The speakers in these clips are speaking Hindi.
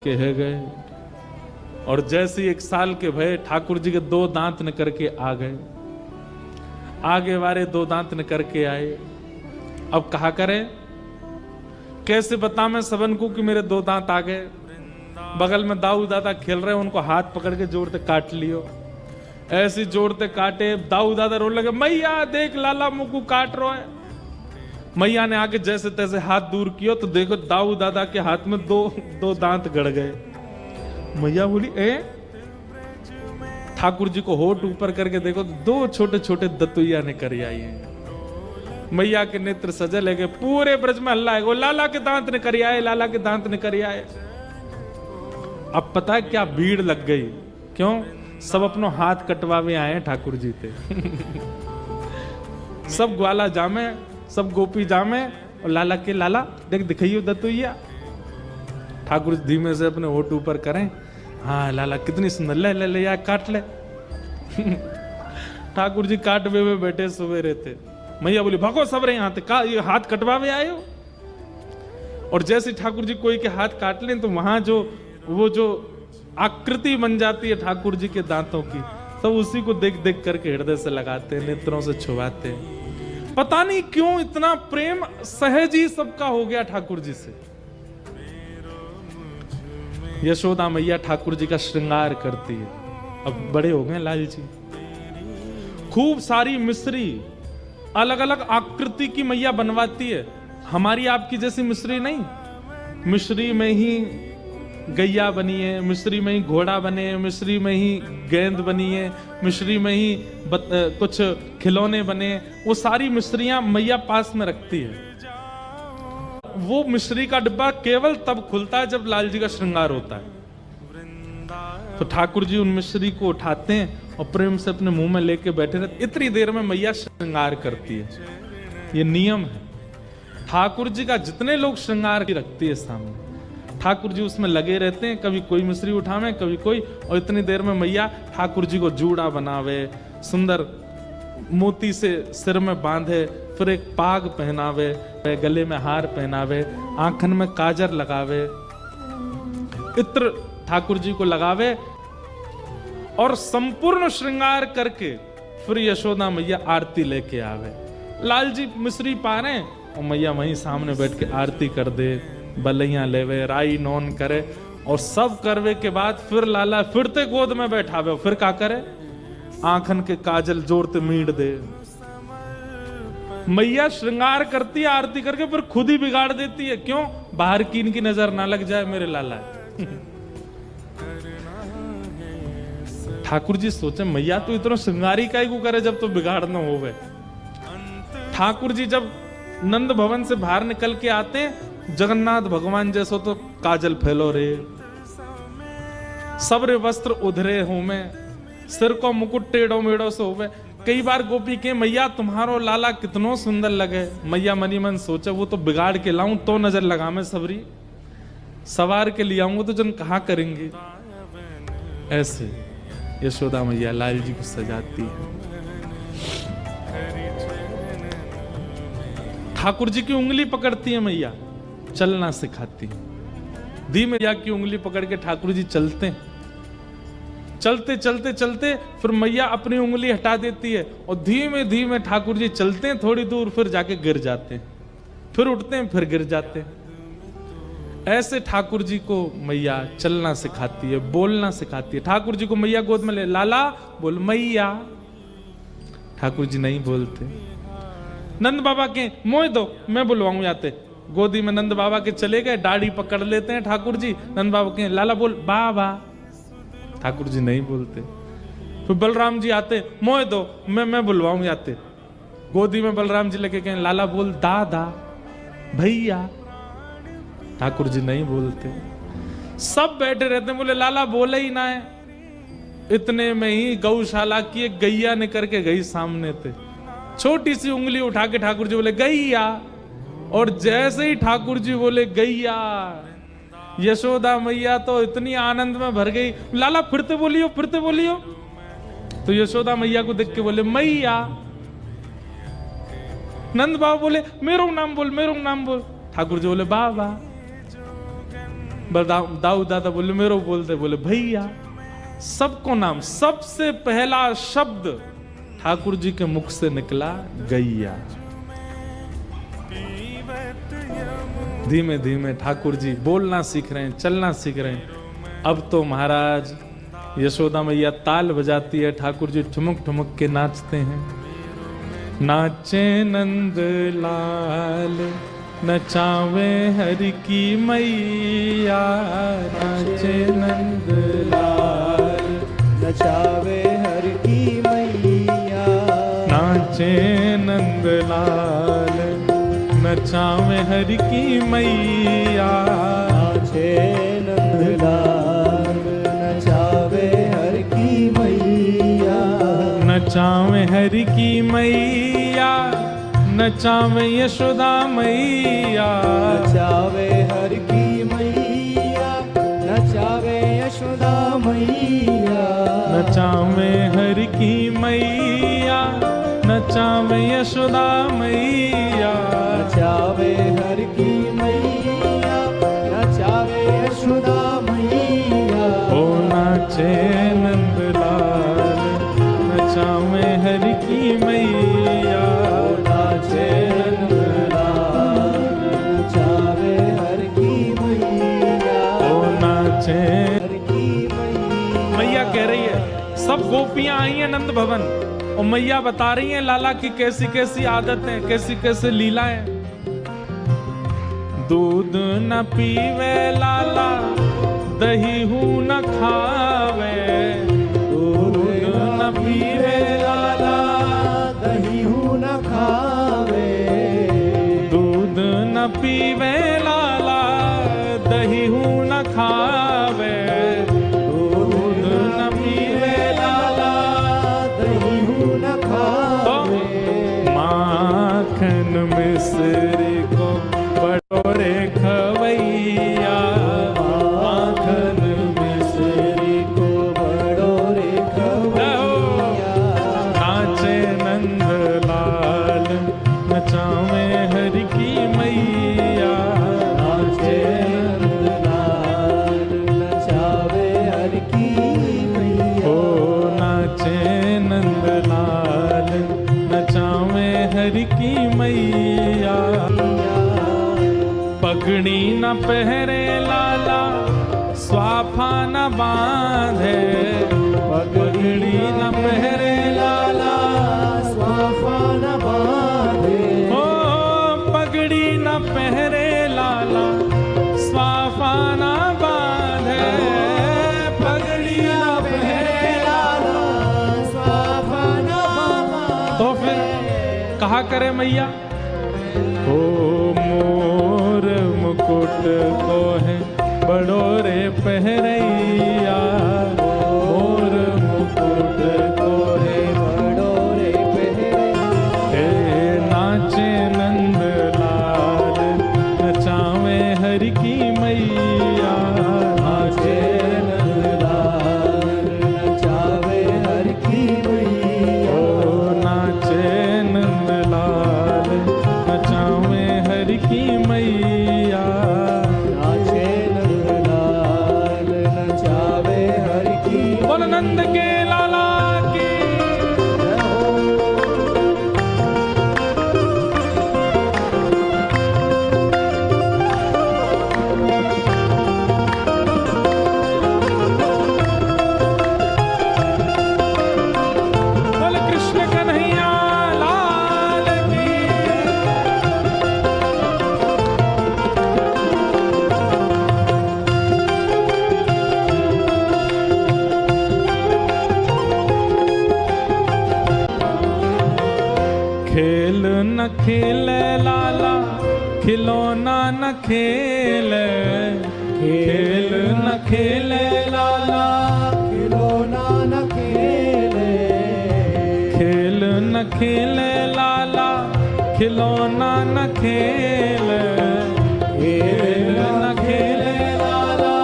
कह गए। और जैसे 1 साल के भय ठाकुर जी के 2 दांत निकर के आ गए, आगे वाले 2 दांत निकर के आए। अब कहा करें, कैसे बता मैं सबन को कि मेरे 2 दांत आ गए। बगल में दाऊ दादा खेल रहे, उनको हाथ पकड़ के जोरते काट लियो। ऐसे जोरते काटे, दाऊ दादा रोने लगे, मैया देख लाला मुकू काट रहा है। मैया ने आके जैसे तैसे हाथ दूर किया तो देखो दाऊ दादा के हाथ में 2 दांत गड़ गए। मैया बोली, ठाकुर जी को होठ ऊपर करके देखो 2 छोटे छोटे दतुइया ने कर आई है। मैया के नेत्र सजे लगे, पूरे ब्रज में हल्ला है, लाला के दांत ने कर आए, लाला के दांत ने कर आए। अब पता है क्या भीड़ लग गई, क्यों? सब अपनो हाथ कटवावे आए ठाकुर जी थे। सब ग्वाला जामे, सब गोपी जामे, और लाला के लाला देख दिखाइयो दतुइया। ठाकुर जी धीमे से अपने होठ ऊपर करें, हाँ लाला कितनी सुंदर, ले ले ले यार काट ले। ठाकुर जी काटवे हुए बैठे सवेरे थे। मैया बोली, भागो सब रहे यहाँ का ये हाथ कटवावे आए हो। और जैसे ठाकुर जी कोई के हाथ काट लें तो वहां वो जो आकृति बन जाती है ठाकुर जी के दांतों की, सब उसी को देख देख करके हृदय से लगाते हैं, नेत्रों से छुआते हैं। पता नहीं क्यों इतना प्रेम सहज ही सबका हो गया ठाकुर जी से। यशोदा मैया ठाकुर जी का श्रृंगार करती है। अब बड़े हो गए लाल जी, खूब सारी मिश्री अलग अलग आकृति की मैया बनवाती है। हमारी आपकी जैसी मिश्री नहीं, मिश्री में ही गैया बनी है, मिश्री में ही घोड़ा बने, मिश्री में ही गेंद बनी है, मिश्री में ही कुछ खिलौने बने। वो सारी मिश्रियां मैया पास में रखती है। वो मिश्री का डिब्बा केवल तब खुलता है जब लाल जी का श्रृंगार होता है। तो ठाकुर जी उन मिश्री को उठाते हैं और प्रेम से अपने मुंह में लेके बैठे रहते। इतनी देर में मैया श्रृंगार करती है। ये नियम है। ठाकुर जी का जितने लोग श्रृंगार रखती है सामने, ठाकुर जी उसमें लगे रहते हैं। कभी कोई मिश्री उठावे, कभी कोई, और इतनी देर में मैया ठाकुर जी को जूड़ा बनावे, सुंदर मोती से सिर में बांधे, फिर एक पाग पहनावे, गले में हार पहनावे, आंखन में काजर लगावे, इत्र ठाकुर जी को लगावे, और संपूर्ण श्रृंगार करके फिर यशोदा मैया आरती लेके आवे। लाल जी मिश्री पा रहे और मैया वहीं सामने बैठ के आरती कर दे, बलैया लेवे, राई नौन करे, और सब करवे के बाद फिर लाला फिरते गोद में बैठावे। फिर क्या करे? आंखन के काजल जोरते मीट दे। मैया श्रृंगार करती है आरती करके, फिर खुद ही बिगाड़ देती है। क्यों? बाहर की इनकी नजर ना लग जाए मेरे लाला। ठाकुर जी सोचे मैया तो इतना श्रृंगारी काई को करे जब तो बिगाड़ न होवे। ठाकुर जी जब नंद भवन से बाहर निकल के आते हैं, जगन्नाथ भगवान जैसो तो काजल फैलो रे, सबरे वस्त्र उधरे हो में, सिर को मुकुट टेढ़ो मेढ़ो से होवे। कई बार गोपी के मैया तुम्हारो लाला कितनो सुंदर लगे। मैया मनी मन सोचे वो तो बिगाड़ के लाऊं तो नजर लगा मैं सबरी, सवार के ले आऊंगा तो जन कहा करेंगे। ऐसे यशोदा मैया लाल जी को सजाती है। ठाकुर जी की उंगली पकड़ती है मैया, चलना सिखाती है। धीमे मैया की उंगली पकड़ के ठाकुर जी चलते हैं। चलते चलते चलते फिर मैया अपनी उंगली हटा देती है और धीमे धीमे ठाकुर जी चलते हैं थोड़ी दूर, फिर जाके गिर जाते हैं, फिर उठते हैं, फिर गिर जाते हैं। ऐसे ठाकुर जी को मैया चलना सिखाती है, बोलना सिखाती है। ठाकुर जी को मैया गोद में ले, लाला बोल मैया। ठाकुर जी नहीं बोलते। नंद बाबा के मोह दो, मैं बुलवाऊं जाते। गोदी में नंद बाबा के चले गए, दाढ़ी पकड़ लेते हैं ठाकुर जी। नंद बाबा के लाला बोल बाबा। ठाकुर जी नहीं बोलते। फिर बलराम जी आते, मोह दो, मैं बुलवाऊं जाते। गोदी में बलराम जी लेके कहें लाला बोल दादा भैया। ठाकुर जी नहीं बोलते। सब बैठे रहते, बोले लाला बोले ही ना है। इतने में ही गौशाला की एक गैया निकल के गई सामने थे। छोटी सी उंगली उठा के ठाकुर जी बोले गैया, और जैसे ही ठाकुर जी बोले गैया, यशोदा मैया तो इतनी आनंद में भर गई। लाला फिरते बोलियो, फिरते बोलियो। तो यशोदा मैया को देख के बोले मैया। नंद बाबा बोले मेरो नाम बोल, मेरो नाम बोल। ठाकुर जी बोले बाबा। दाऊ दादा बोले मेरो बोलते, बोले भैया। सबको नाम, सबसे पहला शब्द ठाकुर जी के मुख से निकला गैया। धीमे धीमे ठाकुर जी बोलना सीख रहे हैं, चलना सीख रहे हैं। अब तो महाराज यशोदा मैया ताल बजाती है, ठाकुर जी ठुमक ठुमक के नाचते हैं। नाचे नंद लाल नचावे हरि की मैया, नाचे नंद लाल नचावे हरि की मैया, नाचे नंद लाल नचावे हरि की मैया, नाचे नंद लाल नचावे हरि की मैया, नचावे हरि की मैया, नचावे यशोदा मैया, नचावे हरि की मैया, नचावे यशोदा मैया, नचावे हरि की मैया, नचावे यशोदा मैया, नचावे हरि की मैया, नचावे यशोदा मैया, ओ नाचे नंद लाल नचावे हरि की मैया, नाचे नंद लाल नचावे हरि की मैया, ओ नाचे। हरि की मैया। मैया कह रही है, सब गोपियां आई हैं नंद भवन और मैया बता रही हैं लाला की कैसी कैसी आदतें, कैसी कैसी लीलाएं। दूध न पीवे लाला, दही हूँ न खावे, दूध न पीवे लाला, दही हूँ न खावे, दूध न पीवे लाला, दही हूँ न खावे, दूध न पीवे लाला, दही हूँ न खावे, माखन मिश्री को बटोरे खवैया, माखन मिश्री को बड़ोरे खवैया, नाचे नंद लाल नचावे हरि की मैया, नाचे नंद लाल नचावे हरि की मैया, ओ नाचे नंद लाल नचावे हरि की मैया। पगड़ी न पहरे लाला, स्वाफा न बांधे, पगड़ी न पहरे लाला, स्वाफा न बांधे, ओ पगड़ी न पहरे लाला, स्वाफा न बांधे, पगड़ी न पहरे लाला, स्वाफा न बांधे। तो फिर कहा करे मैया, ओ मोर मुकुट को है बड़ोरे पहरैया, मोर मुकुट को है बड़ोरे पहरैया, हे नाचे नंद लाल नचावे हरि की मैया, नाचे नंद लाल नचावे हरि की मैया, ओ नाचे नंद लाल नचावे हरि की मैया, नाचे नंद लाल नचावे हरि की बोल नंद के लाला की। बोल कृष्ण कन्हैया लाल की। खेल न खेले लाला, खिलौना न खेले, खेल न खेले लाला, खिलौना न खेले, खेल न खेले लाला, खिलौना न खेले, खेल न खेले लाला,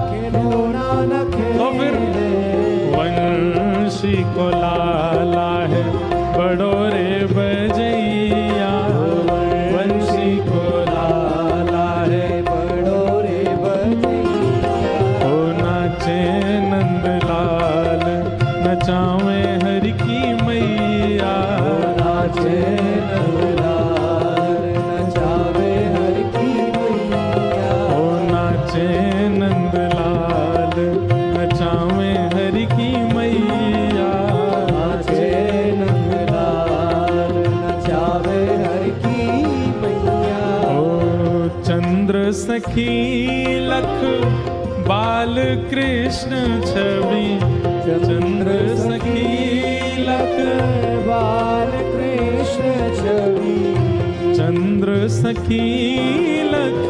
खिलौना न तो फिर खेले, वंशी को लाला है बड़ोरे बजैया, वंशी को लाला है बड़ोरे बजैया, नाचे नंदलाल नचावे हरि की मैया नाचे नंदलाल नचावे हरि की मैया ओ नाचे नंदलाल नचावे हरि की मैया नाचे नंदलाल नचावे हरि की मैया ओ चंद्र सखी लख बाल कृष्ण छवि चंद्र सखी लख बाल कृष्ण छवि चंद्र सखी लख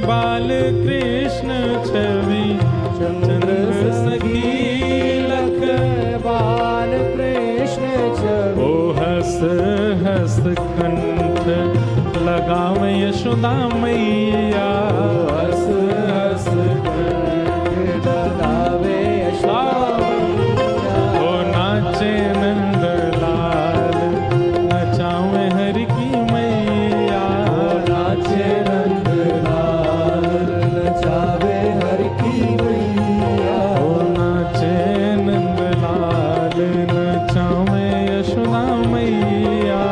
बाल कृष्ण छवि चंद्र सखी लख बाल कृष्ण छवि ओ हस हस कंठ लगावे यशोदा मैया हस हस लगावे यशोदा मैया ओ नाचे नंदलाल नचावे हरि की मैया नाचे नंदलाल नचावे हरि की मैया ओ नाचे नंदलाल नचावे यशोदा मैया